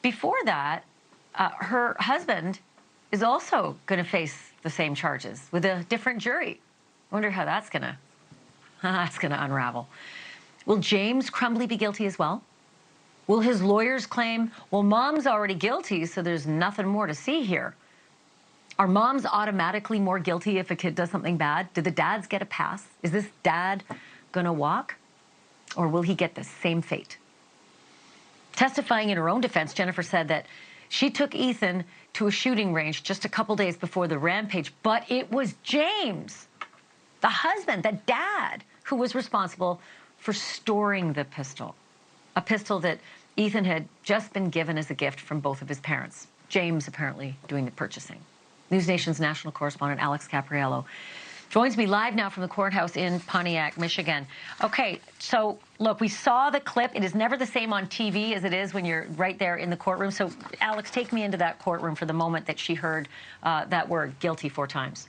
before that, her husband is also going to face the same charges with a different jury. I wonder how that's going to unravel. Will James Crumbley be guilty as well? Will his lawyers claim, well, mom's already guilty, so there's nothing more to see here? Are moms automatically more guilty if a kid does something bad? Do the dads get a pass? Is this dad gonna walk? Or will he get the same fate? Testifying in her own defense, Jennifer said that she took Ethan to a shooting range just a couple days before the rampage, but it was James, the husband, the dad, who was responsible for storing the pistol, a pistol that Ethan had just been given as a gift from both of his parents. James apparently doing the purchasing. NewsNation's national correspondent Alex Caprariello joins me live now from the courthouse in Pontiac, Michigan. Okay, so look, we saw the clip. It is never the same on TV as it is when you're right there in the courtroom. So, Alex, take me into that courtroom for the moment that she heard that word, guilty, 4 times.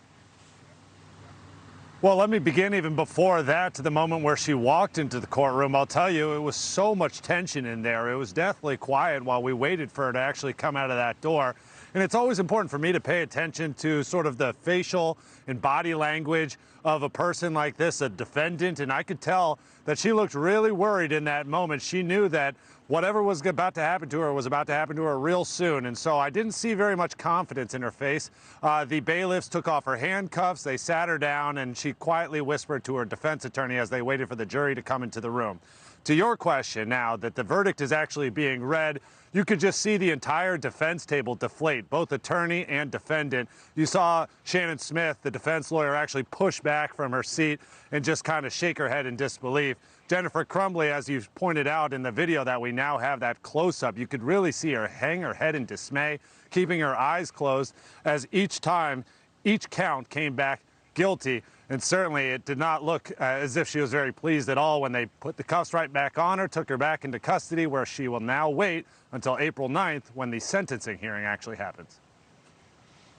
Well, let me begin even before that to the moment where she walked into the courtroom. I'll tell you, it was so much tension in there. It was deathly quiet while we waited for her to actually come out of that door. And it's always important for me to pay attention to sort of the facial and body language of a person like this, a defendant. And I could tell that she looked really worried in that moment. She knew that whatever was about to happen to her was about to happen to her real soon. And so I didn't see very much confidence in her face. The bailiffs took off her handcuffs, they sat her down, and she quietly whispered to her defense attorney as they waited for the jury to come into the room. To your question now that the verdict is actually being read, you could just see the entire defense table deflate, both attorney and defendant. You saw Shannon Smith, the defense lawyer, actually push back from her seat and just kind of shake her head in disbelief. Jennifer Crumbley, as you pointed out in the video that we now have that close-up, you could really see her hang her head in dismay, keeping her eyes closed as each count came back guilty. And certainly it did not look as if she was very pleased at all when they put the cuffs right back on her, took her back into custody, where she will now wait until April 9th when the sentencing hearing actually happens.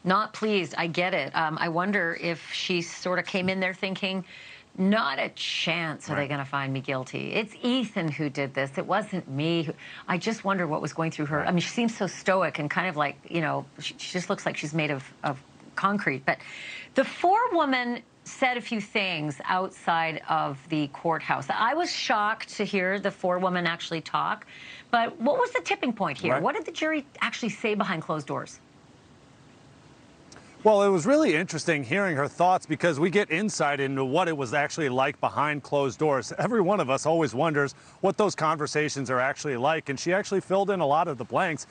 Not pleased, I get it. I wonder if she sort of came in there thinking, not a chance are they going to find me guilty. It's Ethan who did this. It wasn't me. I just wonder what was going through her. I mean, she seems so stoic and kind of like, you know, she just looks like she's made of concrete. But the forewoman said a few things outside of the courthouse. I was shocked to hear the forewoman actually talk. But what was the tipping point here? Right. What did the jury actually say behind closed doors? Well, it was really interesting hearing her thoughts because we get insight into what it was actually like behind closed doors. Every one of us always wonders what those conversations are actually like, and she actually filled in a lot of the blanks.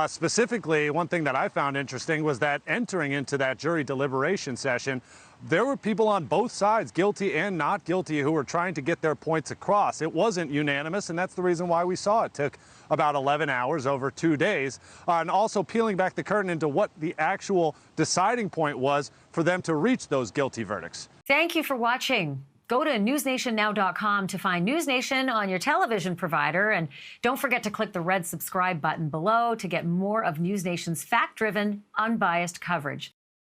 Specifically, one thing that I found interesting was that entering into that jury deliberation session, there were people on both sides, guilty and not guilty, who were trying to get their points across. It wasn't unanimous, and that's the reason why we saw it took about 11 hours over 2 days. And also peeling back the curtain into what the actual deciding point was for them to reach those guilty verdicts. Thank you for watching. Go to newsnationnow.com to find NewsNation on your television provider. And don't forget to click the red subscribe button below to get more of NewsNation's fact-driven, unbiased coverage.